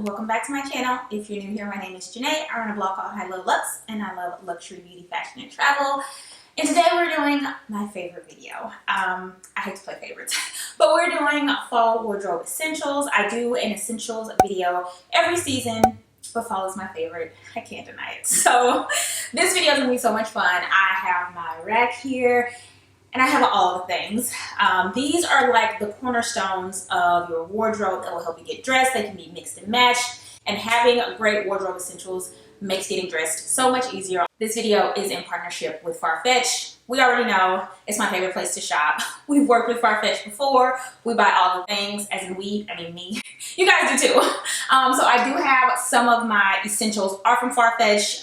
Welcome back to my channel. If you're new here, my name is Janae. I run a blog called Highlowluxxe and I love luxury, beauty, fashion, and travel. And today we're doing my favorite video. I hate to play favorites, but we're doing fall wardrobe essentials. I do an essentials video every season, but fall is my favorite. I can't deny it. So this video is gonna be so much fun. I have my rack here and I have all the things. These are like the cornerstones of your wardrobe that will help you get dressed. They can be mixed and matched, and having great wardrobe essentials makes getting dressed so much easier. This video is in partnership with Farfetch. We already know it's my favorite place to shop. We've worked with Farfetch before. We buy all the things, as in we, I mean me. You guys do too. So I do have some of my essentials are from Farfetch,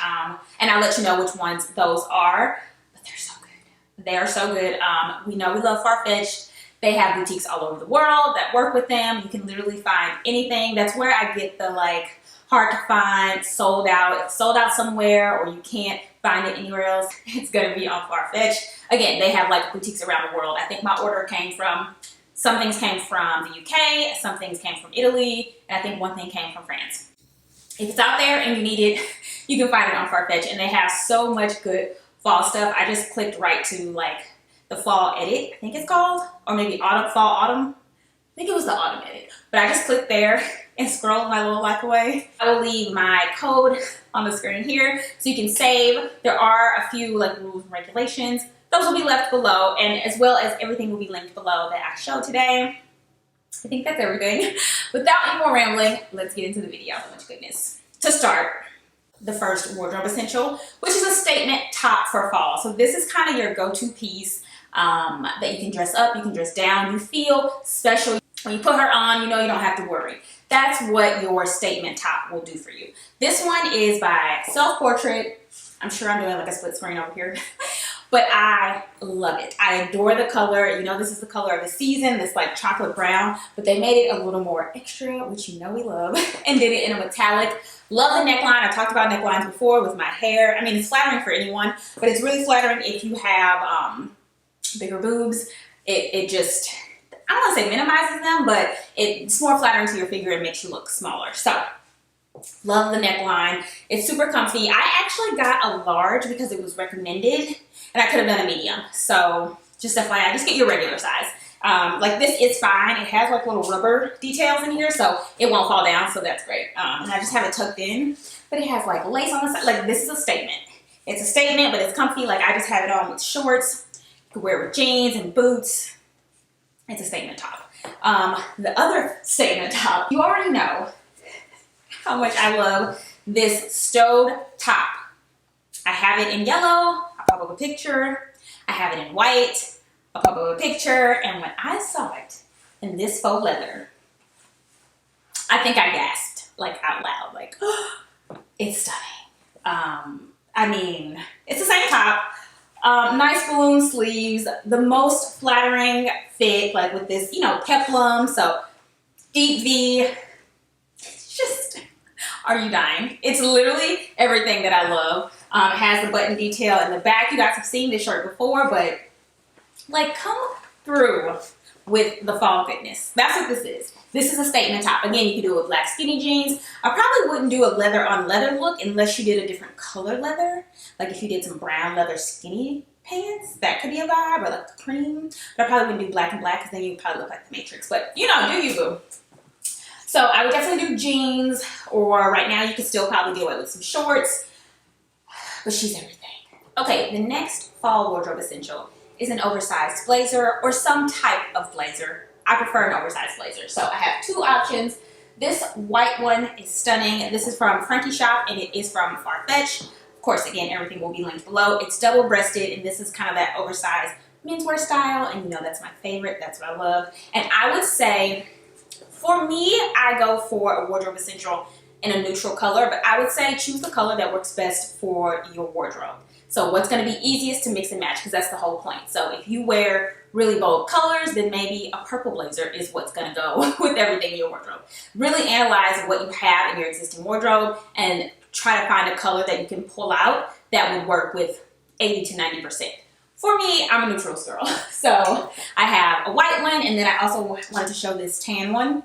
and I'll let you know which ones those are. They are so good. We know we love Farfetch. They have boutiques all over the world that work with them. You can literally find anything. That's where I get the like hard to find, sold out. If sold out somewhere or you can't find it anywhere else, it's gonna be on Farfetch. Again, they have like boutiques around the world. I think my order came from, some things came from the UK, some things came from Italy, and I think one thing came from France. If it's out there and you need it, you can find it on Farfetch, and they have so much good fall stuff. I just clicked right to like the fall edit, I think it's called, or maybe autumn, fall, autumn. I think it was the autumn edit, but I just clicked there and scrolled my little life away. I will leave my code on the screen here so you can save. There are a few like rules and regulations. Those will be left below, and as well as everything will be linked below that I showed today. I think that's everything. Without any more rambling, let's get into the video. Oh my goodness. To start, the first wardrobe essential, which is a statement top for fall. So this is kind of your go-to piece that you can dress up, you can dress down, you feel special. When you put her on, you know you don't have to worry. That's what your statement top will do for you. This one is by Self Portrait. I'm sure I'm doing like a split screen over here, but I love it. I adore the color. You know, this is the color of the season, this like chocolate brown, but they made it a little more extra, which you know we love, and did it in a metallic. Love the neckline. I talked about necklines before with my hair. I mean, it's flattering for anyone, but it's really flattering if you have bigger boobs. It just, I don't want to say minimizes them, but it's more flattering to your figure and makes you look smaller. So, love the neckline. It's super comfy. I actually got a large because it was recommended, and I could have done a medium. So, just FYI, just get your regular size. Like this is fine. It has like little rubber details in here, so it won't fall down, so that's great. And I just have it tucked in, but it has like lace on the side. Like this is a statement. It's a statement, but it's comfy. Like I just have it on with shorts. You can wear it with jeans and boots. It's a statement top. The other statement top, you already know how much I love this stowed top. I have it in yellow. I'll pop up a picture. I have it in white. I'll pop up a picture, and when I saw it in this faux leather, I think I gasped like out loud, like, oh, it's stunning. I mean, it's the same top, nice balloon sleeves, the most flattering fit, like with this, you know, peplum, so deep V. It's just, are you dying? It's literally everything that I love. It has the button detail in the back. You guys have seen this shirt before, but like, come through with the fall fitness. That's what this is. This is a statement top. Again, you can do it with black skinny jeans. I probably wouldn't do a leather on leather look unless you did a different color leather. Like if you did some brown leather skinny pants, that could be a vibe, or like cream. But I probably wouldn't do black and black because then you probably look like the Matrix. But you know, do you boo. So I would definitely do jeans, or right now you could still probably get away with some shorts. But she's everything. Okay, the next fall wardrobe essential is an oversized blazer or some type of blazer. I prefer an oversized blazer. So I have two options. This white one is stunning. This is from Frankie Shop, and it is from Farfetch. Of course, again, everything will be linked below. It's double-breasted, and this is kind of that oversized menswear style, and you know that's my favorite. That's what I love. And I would say, for me, I go for a wardrobe essential in a neutral color, but I would say choose the color that works best for your wardrobe. So what's going to be easiest to mix and match, because that's the whole point. So if you wear really bold colors, then maybe a purple blazer is what's going to go with everything in your wardrobe. Really analyze what you have in your existing wardrobe and try to find a color that you can pull out that would work with 80 to 90%. For me, I'm a neutrals girl. So I have a white and then I also wanted to show this tan one.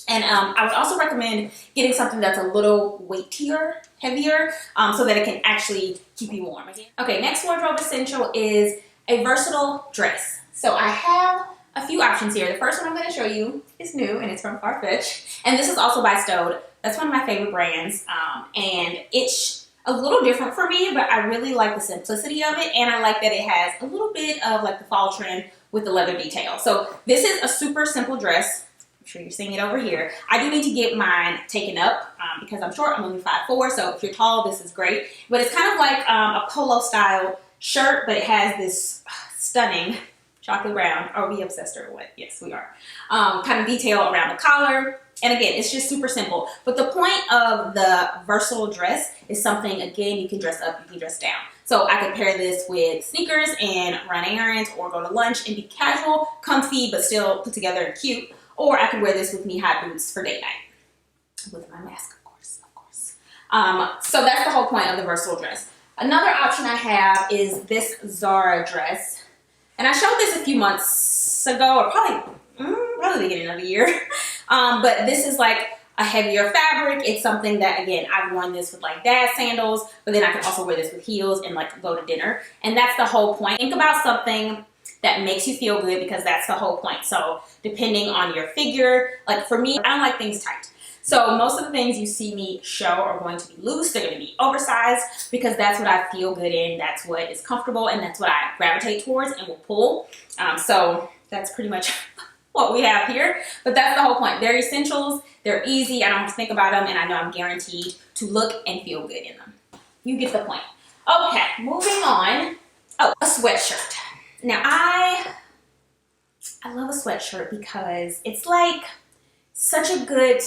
And I would also recommend getting something that's a little weightier, heavier, so that it can actually keep you warm. Okay, next wardrobe essential is a versatile dress. So I have a few options here. The first one I'm going to show you is new, and it's from Farfetch. And this is also by Stowed. That's one of my favorite brands. And it's a little different for me, but I really like the simplicity of it. And I like that it has a little bit of like the fall trend with the leather detail. So this is a super simple dress. I'm sure you're seeing it over here. I do need to get mine taken up because I'm short. I'm only 5'4", so if you're tall, this is great. But it's kind of like a polo style shirt, but it has this stunning chocolate brown. Are we obsessed or what? Yes, we are. Kind of detail around the collar. And again, it's just super simple. But the point of the versatile dress is something, again, you can dress up, you can dress down. So I could pair this with sneakers and run errands, or go to lunch and be casual, comfy, but still put together and cute. Or I could wear this with knee-high boots for date night. With my mask, of course. So that's the whole point of the versatile dress. Another option I have is this Zara dress. And I showed this a few months ago, or probably the beginning of the year. But this is like a heavier fabric. It's something that, again, I've worn this with like dad sandals, but then I can also wear this with heels and like go to dinner. And that's the whole point. Think about something that makes you feel good, because that's the whole point. So depending on your figure, like for me, I don't like things tight. So most of the things you see me show are going to be loose. They're going to be oversized, because that's what I feel good in. That's what is comfortable, and that's what I gravitate towards and will pull. So that's pretty much what we have here. But that's the whole point. They're essentials. They're easy. I don't have to think about them, and I know I'm guaranteed to look and feel good in them. You get the point. Okay, moving on. Oh, a sweatshirt. Now I love a sweatshirt because it's like such a good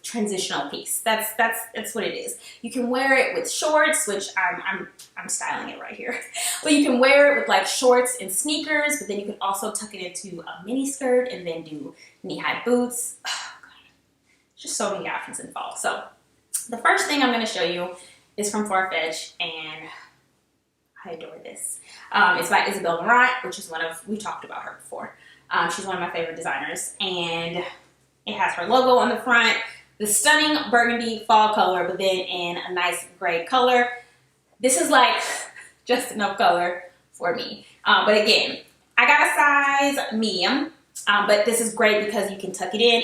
transitional piece. That's what it is. You can wear it with shorts, which I'm styling it right here. But you can wear it with like shorts and sneakers, but then you can also tuck it into a mini skirt and then do knee-high boots. Oh, God. Just so many options in fall. So the first thing I'm going to show you is from Farfetch, and I adore this. It's by Isabel Marant, which is we talked about her before. She's one of my favorite designers, and it has her logo on the front, the stunning burgundy fall color, but then in a nice gray color. This is like just enough color for me. But again, I got a size medium, but this is great because you can tuck it in.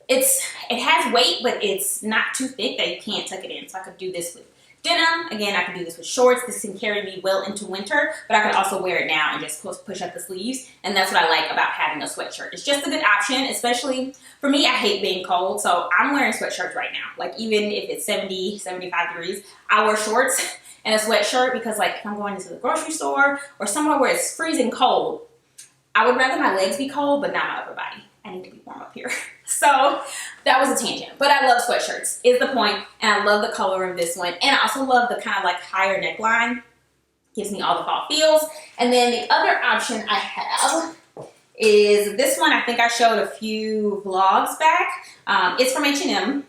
It has weight, but it's not too thick that you can't tuck it in. So I could do this with denim. Again, I can do this with shorts. This can carry me well into winter, but I could also wear it now and just push up the sleeves. And that's what I like about having a sweatshirt. It's just a good option, especially for me. I hate being cold, so I'm wearing sweatshirts right now. Like even if it's 70, 75 degrees, I wear shorts and a sweatshirt, because like if I'm going into the grocery store or somewhere where it's freezing cold, I would rather my legs be cold, but not my upper body. I need to be warm up here. So that was a tangent, but I love sweatshirts is the point, and I love the color of this one. And I also love the kind of like higher neckline. Gives me all the fall feels. And then the other option I have is this one. I think I showed a few vlogs back. It's from H&M,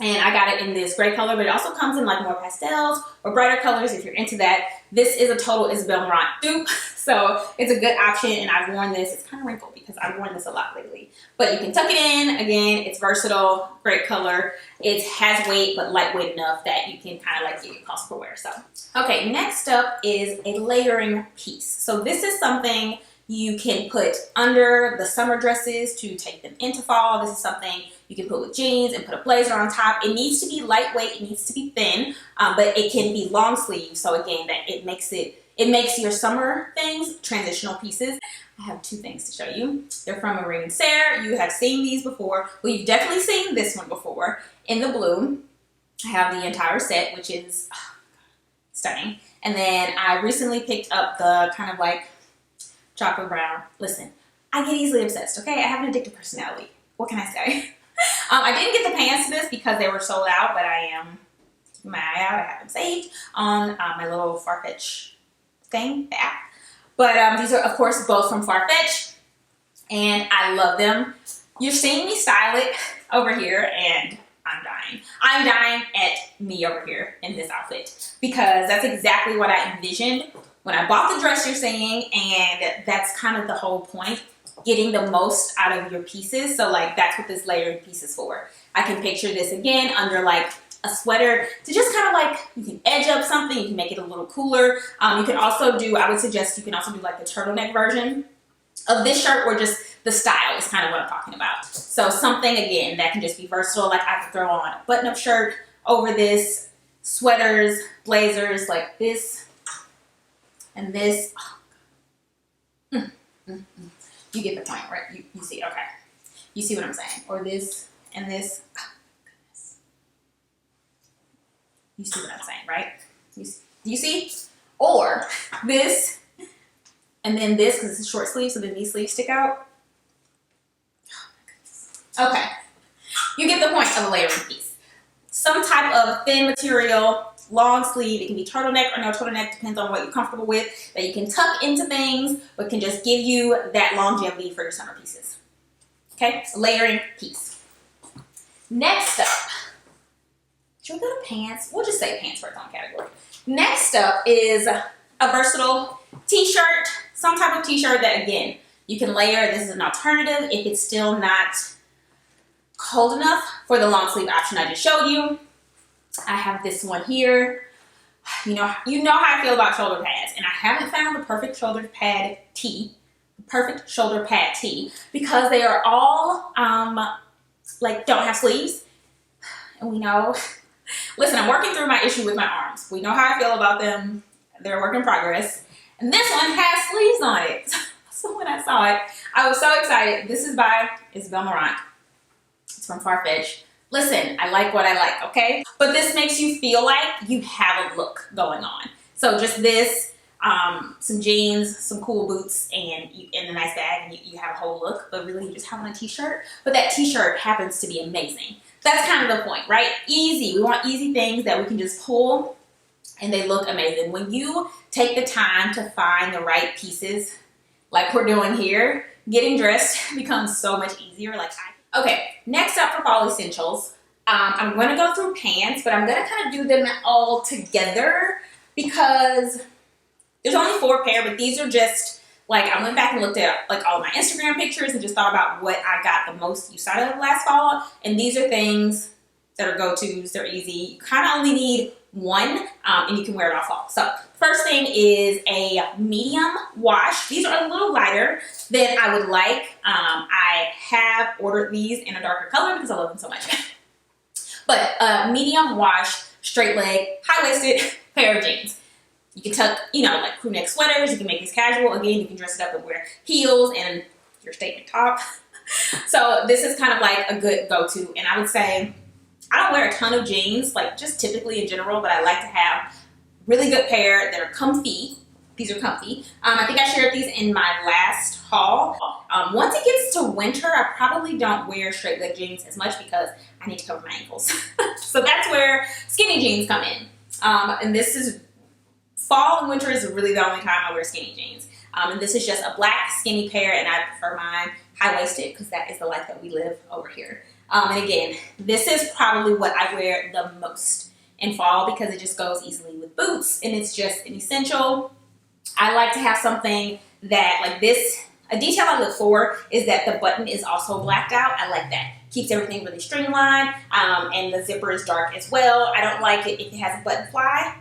and I got it in this gray color, but it also comes in like more pastels or brighter colors if you're into that. This is a total Isabel Marant dupe, so it's a good option, and I've worn this. It's kind of wrinkled because I've worn this a lot lately. But you can tuck it in. Again, it's versatile, great color. It has weight, but lightweight enough that you can kind of like get it comfortable wear. So, okay, next up is a layering piece. So this is something you can put under the summer dresses to take them into fall. This is something you can put with jeans and put a blazer on top. It needs to be lightweight, it needs to be thin, but it can be long sleeve. So again, that it makes your summer things transitional pieces. I have two things to show you. They're from Marie and Sarah. You have seen these before. Well, you've definitely seen this one before in the blue. I have the entire set, which is stunning. And then I recently picked up the kind of like chocolate brown. Listen, I get easily obsessed, okay? I have an addictive personality. What can I say? I didn't get the pants to this because they were sold out, but I am keeping my eye out. I have them saved on my little Farfetch thing, the app. But these are, of course, both from Farfetch, and I love them. You're seeing me style it over here, and I'm dying. I'm dying at me over here in this outfit, because that's exactly what I envisioned when I bought the dress you're seeing, and that's kind of the whole point getting the most out of your pieces. So like that's what this layering piece is for. I can picture this again under like a sweater to just kind of like, you can edge up something, you can make it a little cooler. You can also do, I would suggest you can also do like the turtleneck version of this shirt, or just the style is kind of what I'm talking about. So something again that can just be versatile. Like I could throw on a button-up shirt over this, sweaters, blazers like this and this. You get the point, right? You see, okay. You see what I'm saying? Or this and this. Oh, goodness. You see what I'm saying, right? Do you see? Or this and then this, because it's a short sleeve, so then these sleeves stick out. Oh my goodness. Okay. You get the point of a layering piece. Some type of thin material, long sleeve. It can be turtleneck or no turtleneck, depends on what you're comfortable with, that you can tuck into things, but can just give you that longevity for your summer pieces. Okay, layering piece. Next up, should we go to pants? We'll just say pants for its own category. Next up is a versatile t-shirt, some type of t-shirt that, again, you can layer. This is an alternative if it's still not cold enough for the long sleeve option I just showed you. I have this one here. You know how I feel about shoulder pads, and I haven't found the perfect shoulder pad tee, because they are all like don't have sleeves, and we know. Listen, I'm working through my issue with my arms. We know how I feel about them. They're a work in progress, and this one has sleeves on it. So when I saw it, I was so excited. This is by Isabel Marant. It's from Farfetch. Listen, I like what I like, okay? But this makes you feel like you have a look going on. So just this, some jeans, some cool boots, and a nice bag, and you have a whole look, but really you just have on a t-shirt. But that t-shirt happens to be amazing. That's kind of the point, right? Easy. We want easy things that we can just pull, and they look amazing. When you take the time to find the right pieces, like we're doing here, getting dressed becomes so much easier. Okay, next up for fall essentials, I'm going to go through pants, but I'm going to kind of do them all together because there's only 4 pair, but these are just, like, I went back and looked at, like, all my Instagram pictures and just thought about what I got the most use out of last fall, and these are things that are go-tos, they're easy. You kind of only need one, and you can wear it all fall. So, first thing is a medium wash. These are a little lighter than I would like. I have ordered these in a darker color because I love them so much. But medium wash, straight leg, high-waisted pair of jeans. You can tuck, like crew neck sweaters. You can make these casual. Again, you can dress it up and wear heels and your statement top. So this is kind of like a good go-to. And I would say, I don't wear a ton of jeans, like just typically in general, but I like to have really good pair that are comfy. These are comfy. I think I shared these in my last haul. Once it gets to winter, I probably don't wear straight leg jeans as much because I need to cover my ankles. So that's where skinny jeans come in. And this is, fall and winter is really the only time I wear skinny jeans. And this is just a black skinny pair, and I prefer mine high-waisted because that is the life that we live over here. And again, this is probably what I wear the most in fall because it just goes easily with boots, and it's just an essential. I like to have something that, like this, a detail I look for is that the button is also blacked out. I like that. Keeps everything really streamlined, and the zipper is dark as well. I don't like it if it has a button fly.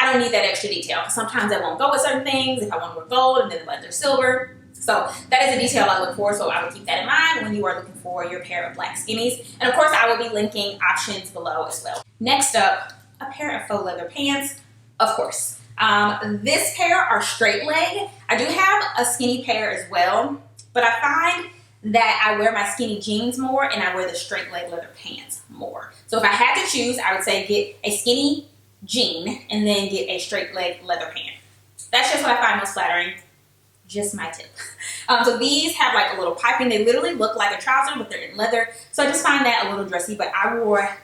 I don't need that extra detail because sometimes I won't go with certain things if I want to wear gold and then the buttons are silver. So that is a detail I look for, so I would keep that in mind when you are looking for your pair of black skinnies. And of course, I will be linking options below as well. Next up, a pair of faux leather pants, of course. This pair are straight leg. I do have a skinny pair as well, but I find that I wear my skinny jeans more and I wear the straight leg leather pants more. So if I had to choose, I would say get a skinny jean and then get a straight leg leather pant. That's just what I find most flattering. Just my tip. So these have like a little piping. They literally look like a trouser, but they're in leather. So I just find that a little dressy, but I wore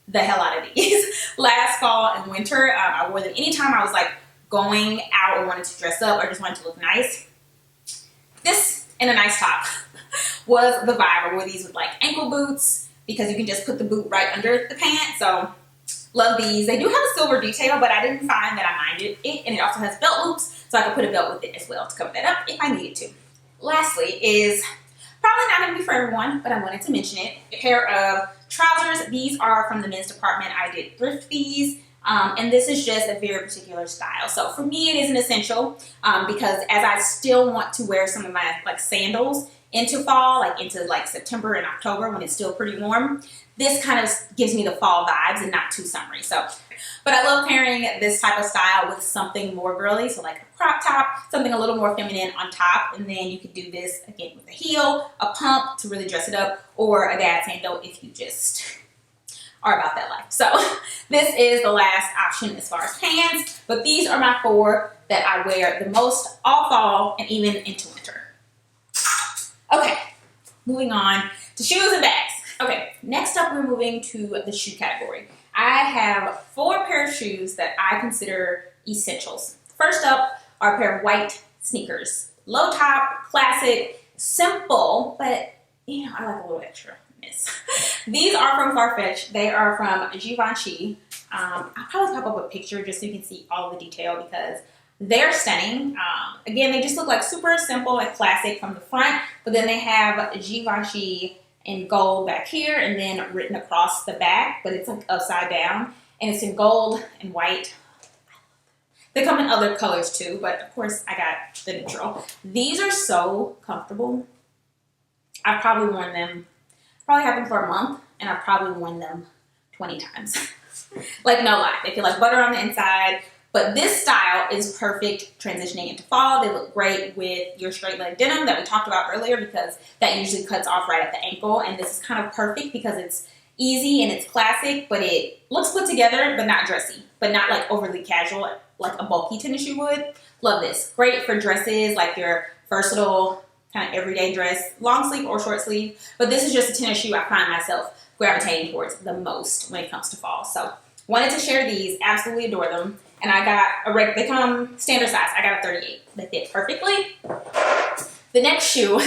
the hell out of these last fall and winter. I wore them anytime I was like going out or wanted to dress up or just wanted to look nice. This and a nice top was the vibe. I wore these with like ankle boots because you can just put the boot right under the pant. So love these. They do have a silver detail, but I didn't find that I minded it. And it also has belt loops, so I could put a belt with it as well to cover that up if I needed to. lastly is probably not going to be for everyone, but I wanted to mention it. A pair of trousers. These are from the men's department. I did thrift these. And this is just a very particular style. So for me, it is an essential because as I still want to wear some of my like sandals into fall, like into like September and October when it's still pretty warm, this kind of gives me the fall vibes and not too summery. So, but I love pairing this type of style with something more girly. So like a crop top, something a little more feminine on top. And then you could do this again with a heel, a pump to really dress it up, or a dad sandal if you just are about that life. So this is the last option as far as pants, but these are my 4 that I wear the most all fall and even into winter. Okay, moving on to shoes and bags. Okay, next up we're moving to the shoe category. I have 4 pair of shoes that I consider essentials. First up are a pair of white sneakers. Low top, classic, simple, but you know, I like a little extra. These are from Farfetch. They are from Givenchy. I'll probably pop up a picture just so you can see all the detail because they're stunning. Again, they just look like super simple and classic from the front, but then they have Givenchy in gold back here and then written across the back, but it's like upside down and it's in gold and white. They come in other colors too, but of course I got the neutral. These are so comfortable. I've probably worn them. Probably have them for a month, and I've probably worn them 20 times. Like, no lie. They feel like butter on the inside, but this style is perfect transitioning into fall. They look great with your straight leg denim that we talked about earlier because that usually cuts off right at the ankle, and this is kind of perfect because it's easy and it's classic, but it looks put together, but not dressy, but not like overly casual, like a bulky tennis shoe would. Love this. Great for dresses, like your versatile kind of everyday dress, long sleeve or short sleeve. But this is just a tennis shoe I find myself gravitating towards the most when it comes to fall. So wanted to share these, absolutely adore them. And I got they come standard size. I got a 38. They fit perfectly. The next shoe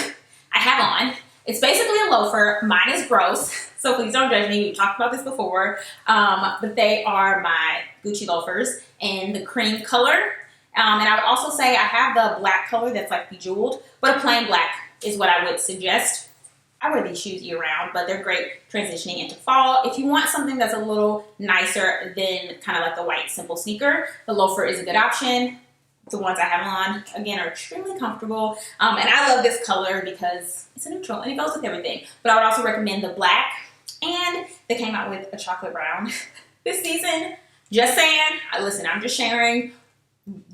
I have on, it's basically a loafer. Mine is gross, so please don't judge me. We've talked about this before. But they are my Gucci loafers in the cream color. And I would also say I have the black color that's like bejeweled, but a plain black is what I would suggest. I wear these shoes year round, but they're great transitioning into fall. If you want something that's a little nicer than kind of like the white simple sneaker, the loafer is a good option. The ones I have on, again, are extremely comfortable. And I love this color because it's a neutral and it goes with everything. But I would also recommend the black, and they came out with a chocolate brown this season. Just saying. Listen, I'm just sharing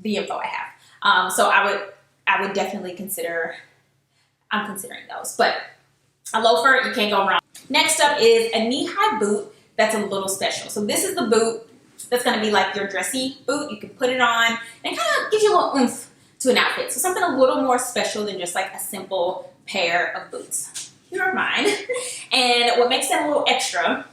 the info I have. So I would definitely I'm considering those. But a loafer, you can't go wrong. Next up is a knee-high boot that's a little special. So this is the boot that's going to be like your dressy boot. You can put it on and it kind of gives you a little oomph to an outfit. So something a little more special than just like a simple pair of boots. Here are mine. And what makes them a little extra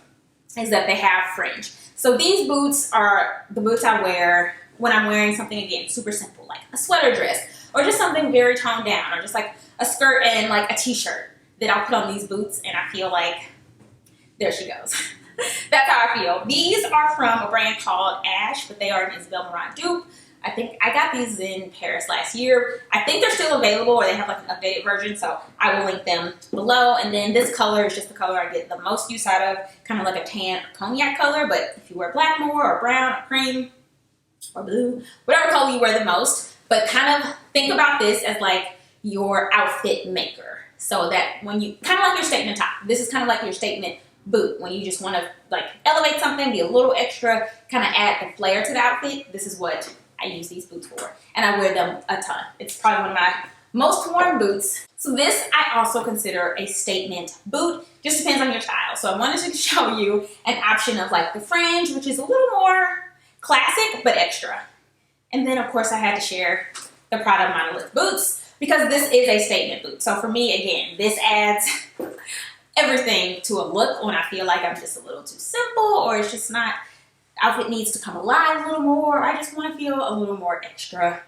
is that they have fringe. So these boots are the boots I wear when I'm wearing something, again, super simple, like a sweater dress, or just something very toned down, or just like a skirt and like a t-shirt, that I'll put on these boots and I feel like, there she goes. That's how I feel. These are from a brand called Ash, but they are an Isabel Marant dupe. I think I got these in Paris last year. I think they're still available, or they have like an updated version, so I will link them below. And then this color is just the color I get the most use out of, kind of like a tan or cognac color, but if you wear black more, or brown, or cream, or blue, whatever color you wear the most, but kind of think about this as like your outfit maker. So that when you, kind of like your statement top, this is kind of like your statement boot. When you just want to like elevate something, be a little extra, kind of add the flair to the outfit, this is what I use these boots for. And I wear them a ton. It's probably one of my most worn boots. So this I also consider a statement boot. Just depends on your style. So I wanted to show you an option of like the fringe, which is a little more classic, but extra. And then of course I had to share the Prada Monolith boots because this is a statement boot. So for me, again, this adds everything to a look when I feel like I'm just a little too simple, or it's just not, outfit needs to come alive a little more. I just want to feel a little more extra.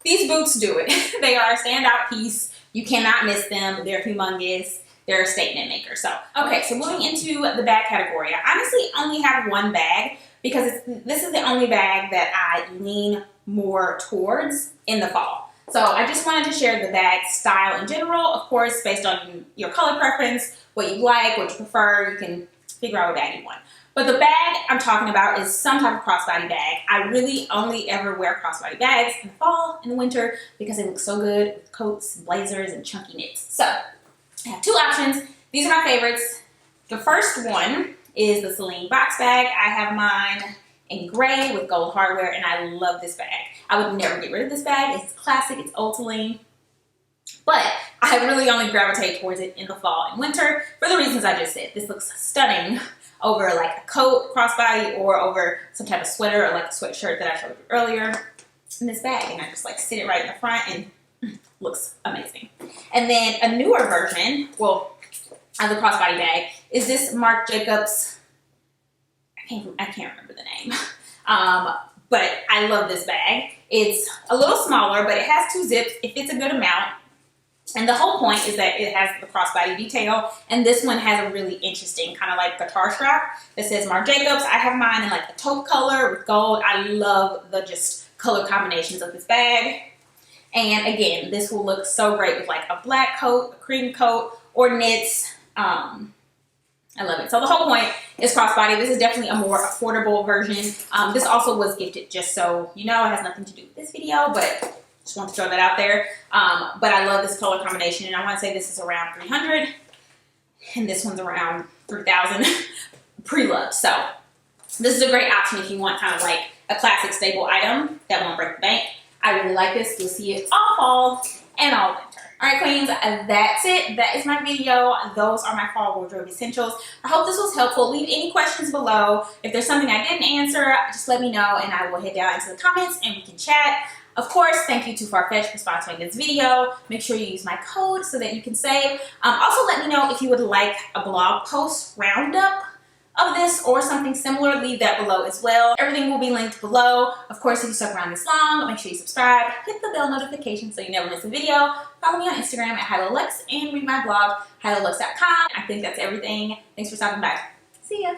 These boots do it. They are a standout piece. You cannot miss them. They're humongous. They're a statement maker. So, okay, so moving into the bag category. I honestly only have one bag because this is the only bag that I lean more towards in the fall. So I just wanted to share the bag style in general, of course, based on your color preference, what you like, what you prefer. You can figure out what bag you want. But the bag I'm talking about is some type of crossbody bag. I really only ever wear crossbody bags in the fall and the winter because they look so good with coats, blazers, and chunky knits. So I have two options. These are my favorites. The first one is the Celine box bag. I have mine in gray with gold hardware, and I love this bag. I would never get rid of this bag. It's classic, it's old Celine, but I really only gravitate towards it in the fall and winter for the reasons I just said. This looks stunning over like a coat, crossbody, or over some type of sweater or like a sweatshirt that I showed you earlier in this bag, and I just like sit it right in the front and looks amazing. And then a newer version, well, of the crossbody bag is this Marc Jacobs. I can't remember the name, but I love this bag. It's a little smaller, but it has two zips. It fits a good amount. And the whole point is that it has the crossbody detail. And this one has a really interesting kind of like guitar strap that says Marc Jacobs. I have mine in like a taupe color with gold. I love the just color combinations of this bag. And again, this will look so great with like a black coat, a cream coat, or knits. I love it. So the whole point is crossbody. This is definitely a more affordable version. This also was gifted, just so you know. It has nothing to do with this video, but just want to throw that out there. But I love this color combination, and I want to say this is around $300, and this one's around $3,000 pre-loved. So this is a great option if you want kind of like a classic staple item that won't break the bank. I really like this. You'll see it all fall and all winter. All right, queens, that's it. That is my video. Those are my fall wardrobe essentials. I hope this was helpful. Leave any questions below. If there's something I didn't answer, just let me know and I will head down into the comments and we can chat. Of course, thank you to Farfetch for sponsoring this video. Make sure you use my code so that you can save. Also, let me know if you would like a blog post roundup of this or something similar. Leave that below as well. Everything will be linked below. Of course, if you stuck around this long, make sure you subscribe, hit the bell notification so you never miss a video. Follow me on Instagram at Highlowluxxe and read my blog, highlowluxxe.com. I think that's everything. Thanks for stopping by. See ya.